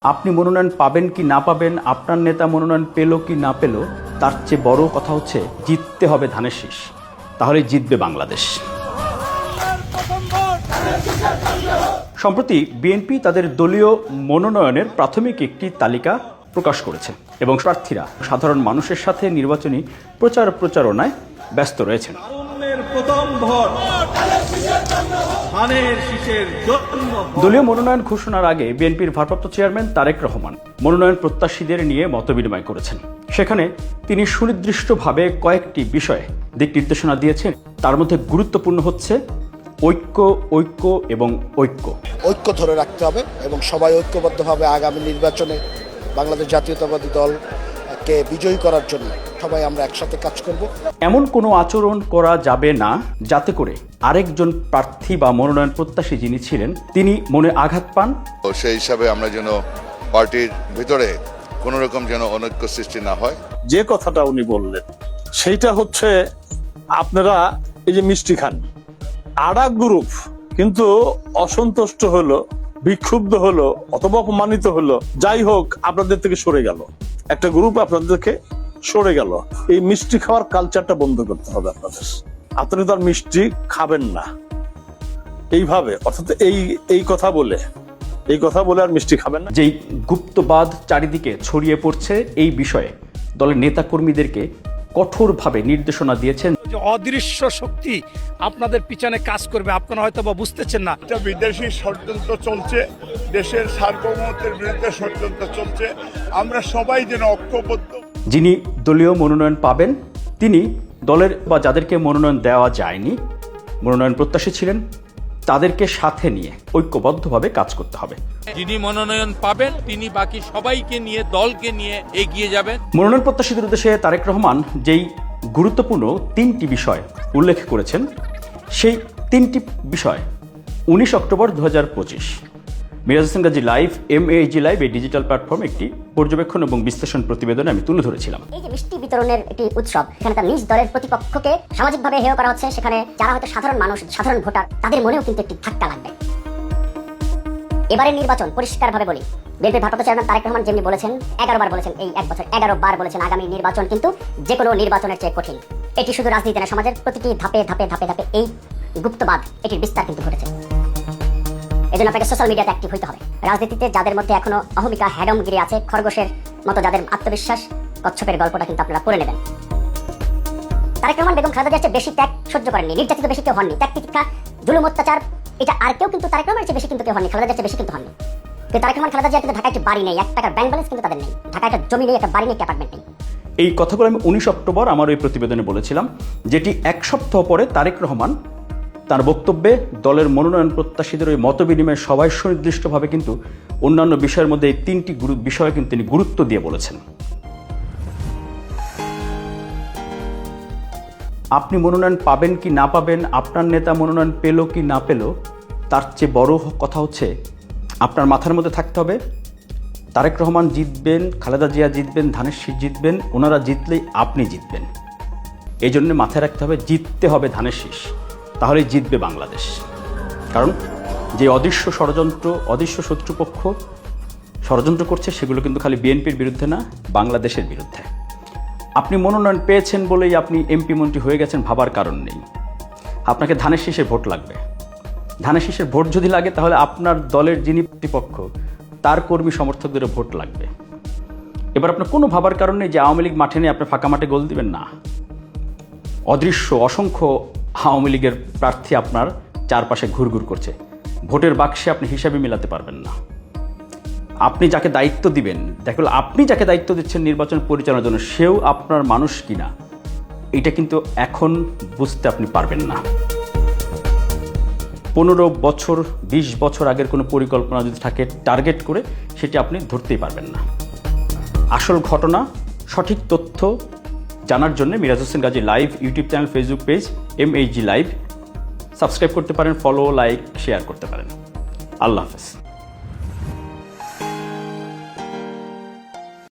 আপনি মনোনয়ন পাবেন কি না পাবেন, আপনার নেতা মনোনয়ন পেল কি না পেল, তার চেয়ে বড় কথা হচ্ছে জিততে হবে ধানের শীষ, তাহলে জিতবে বাংলাদেশ। সম্প্রতি বিএনপি তাদের দলীয় মনোনয়নের প্রাথমিক একটি তালিকা প্রকাশ করেছে এবং প্রার্থীরা সাধারণ মানুষের সাথে নির্বাচনী প্রচারণায় ব্যস্ত রয়েছেন। দলীয় মনোনয়ন ঘোষণার আগে বিএনপির ভারপ্রাপ্ত চেয়ারম্যান তারেক রহমান মনোনয়ন প্রত্যাশীদের নিয়ে মতবিনিময় করেছেন। সেখানে তিনি সুনির্দিষ্টভাবে কয়েকটি বিষয়ে দিক নির্দেশনা দিয়েছেন। তার মধ্যে গুরুত্বপূর্ণ হচ্ছে ঐক্য এবং ঐক্য ধরে রাখতে হবে এবং সবাই ঐক্যবদ্ধভাবে আগামী নির্বাচনে বাংলাদেশ জাতীয়তাবাদী দলকে বিজয়ী করার জন্য সবাই আমরা একসাথে কাজ করব। এমন কোনো আচরণ করা যাবে না যাতে করে আরেকজন প্রার্থী বা মনোনয়ন প্রত্যাশী যিনি ছিলেন তিনি মনে আঘাত পান। সেই হিসাবে আমরা যেন পার্টির ভিতরে কোনো রকম যেন অনৈক্য সৃষ্টি না হয়। যে কথাটা উনি বললেন সেইটা হচ্ছে আপনারা এই যে মিষ্টি খান, আরেক গ্রুপ কিন্তু অসন্তুষ্ট হলো, বিক্ষুব্ধ হলো অথবা অপমানিত হলো, যাই হোক আপনাদের থেকে সরে গেল, একটা গ্রুপ আপনাদের থেকে সরে গেল। এই মিষ্টি খাওয়ার কালচারটা বন্ধ করতে হবে আপনাদের। আপনি তো আর মিষ্টি খাবেন না এইভাবে, অর্থাৎ এই কথা বলে আর মিষ্টি খাবেন না। যেই গুপ্তবাদ চারিদিকে ছড়িয়ে পড়ছে, এই বিষয়ে দলের নেতাকর্মীদেরকে কঠোরভাবে নির্দেশনা দিয়েছেন। অদৃশ্য শক্তি আপনাদের পিছনে কাজ করবে, আপনারা হয়তো বা বুঝতেছেন না। বিদেশি ষড়যন্ত্র চলছে, দেশের সার্বভৌমত্বের বিরুদ্ধে ষড়যন্ত্র চলছে। আমরা সবাই যেন ঐক্যবদ্ধ। যিনি দলীয় মনোনয়ন পাবেন তিনি দলের বা যাদেরকে মনোনয়ন দেওয়া যায়নি, মনোনয়ন প্রত্যাশী ছিলেন, তাদেরকে সাথে নিয়ে ঐক্যবদ্ধভাবে কাজ করতে হবে। যিনি মনোনয়ন পাবেন তিনি বাকি সবাইকে নিয়ে, দলকে নিয়ে এগিয়ে যাবেন। মনোনয়ন প্রত্যাশীদের উদ্দেশ্যে তারেক রহমান যেই গুরুত্বপূর্ণ তিনটি বিষয় উল্লেখ করেছেন, সেই তিনটি বিষয় 19 October 2025 Miraj Hossain Gazi live, MAG live, এই ডিজিটাল প্ল্যাটফর্ম একটি পর্যবেক্ষণ এবং বিশ্লেষণ প্রতিবেদনে আমি তুলে ধরেছিলাম। এই যে মিষ্টি বিতরণের একটি উৎসব, এখানে তার নিজ দলের প্রতিপক্ষকে সামাজিকভাবে হেয় করা হচ্ছে, সেখানে যারা হয়তো সাধারণ মানুষ, সাধারণ ভোটার, তাদের মনেও কিন্তু একটি ধাক্কা লাগবে। এবারের নির্বাচন পরিষ্কারভাবে বলি, বিএনপির ভারপ্রাপ্ত চেয়ারম্যান তারেক রহমান যেমনি বলেছেন, 11 বার বলেছেন, এই 1 বছর 11 বার বলেছেন, আগামী নির্বাচন কিন্তু যে কোনো নির্বাচনের চেয়ে কঠিন। এটি শুধু রাজনীতি না, সমাজের প্রতিটি ধাপে এই গুপ্তবাদ, এটির বিস্তার কিন্তু ঘটেছে। এজন্য আপনাকে সোশ্যাল মিডিয়াতে অ্যাক্টিভ হইতে হবে। রাজনীতিতে যাদের মধ্যে এখনো অহমিকা, হ্যাডমগিরি আছে, খরগোশের মতো যাদের আত্মবিশ্বাস, কচ্ছপের গল্পটা কিন্তু আপনারা পড়ে নেবেন। তারেক রহমান বেগম খালেদা জিয়ার চেয়ে বেশি ত্যাগ সহ্য করেননি, নির্যাতিত বেশি কেউ হননি, ত্যাগ তিতিক্ষা, জুলুম অত্যাচার, এটা আর কেউ কিন্তু তারেক রহমানের চেয়ে বেশি কিন্তু কেউ হননি, খালেদা জিয়ার চেয়ে বেশি কিন্তু হননি। কিন্তু তারেক রহমান খালেদা জিয়া কিন্তু ঢাকায় একটি বাড়ি নেই, 1 টাকার ব্যাংক ব্যালেন্স কিন্তু তাদের নেই, ঢাকায় একটা জমি নেই, একটা বাড়ি নেই, একটা অ্যাপার্টমেন্ট নেই। এই কথাগুলো আমি 19 অক্টোবর আমার ওই প্রতিবেদনে বলেছিলাম, যেটি 1 সপ্তাহ পরে তারেক রহমান তার বক্তব্যে দলের মনোনয়ন প্রত্যাশীদের ওই মতবিনিময় সবাই সুনির্দিষ্টভাবে কিন্তু অন্যান্য বিষয়ের মধ্যে এই তিনটি বিষয়ে কিন্তু তিনি গুরুত্ব দিয়ে বলেছেন। আপনি মনোনয়ন পাবেন কি না পাবেন, আপনার নেতা মনোনয়ন পেল কি না পেল, তার চেয়ে বড় কথা হচ্ছে আপনার মাথার মধ্যে থাকতে হবে তারেক রহমান জিতবেন, খালেদা জিয়া জিতবেন, ধানের শীষ জিতবেন, ওনারা জিতলেই আপনি জিতবেন। এই জন্য মাথায় রাখতে হবে জিততে হবে ধানের শীষ, তাহলে জিতবে বাংলাদেশ। কারণ যে অদৃশ্য শত্রুপক্ষ ষড়যন্ত্র করছে, সেগুলো কিন্তু খালি বিএনপির বিরুদ্ধে না, বাংলাদেশের বিরুদ্ধে। আপনি মনোনয়ন পেয়েছেন বলেই আপনি এমপি মন্ত্রী হয়ে গেছেন ভাবার কারণ নেই। আপনাকে ধানের শীষের ভোট লাগবে। ধানের শীষের ভোট যদি লাগে, তাহলে আপনার দলের যিনি প্রতিপক্ষ তার কর্মী সমর্থকদেরও ভোট লাগবে। এবার আপনার কোনো ভাবার কারণ নেই যে আওয়ামী লীগ মাঠে নিয়ে আপনি ফাঁকা মাঠে গোল দিবেন না। অদৃশ্য অসংখ্য আওয়ামী লীগের প্রার্থী আপনার চারপাশে ঘুরঘুর করছে, ভোটের বাক্সে আপনি হিসাবে মিলাতে পারবেন না। আপনি যাকে দায়িত্ব দিবেন, দেখুন আপনি যাকে দায়িত্ব দিচ্ছেন নির্বাচন পরিচালনার জন্য, সেও আপনার মানুষ কিনা এটা কিন্তু এখন বুঝতে আপনি পারবেন না। 15 বছর 20 বছর আগের কোনো পরিকল্পনা যদি থাকে টার্গেট করে, সেটি আপনি ধরতেই পারবেন না। আসল ঘটনা, সঠিক তথ্য জানার জন্য Miraj Hossain Gazi live YouTube channel, Facebook page MAG live subscribe করতে পারেন, ফলো, লাইক, শেয়ার করতে পারেন। আল্লাহ হাফেজ।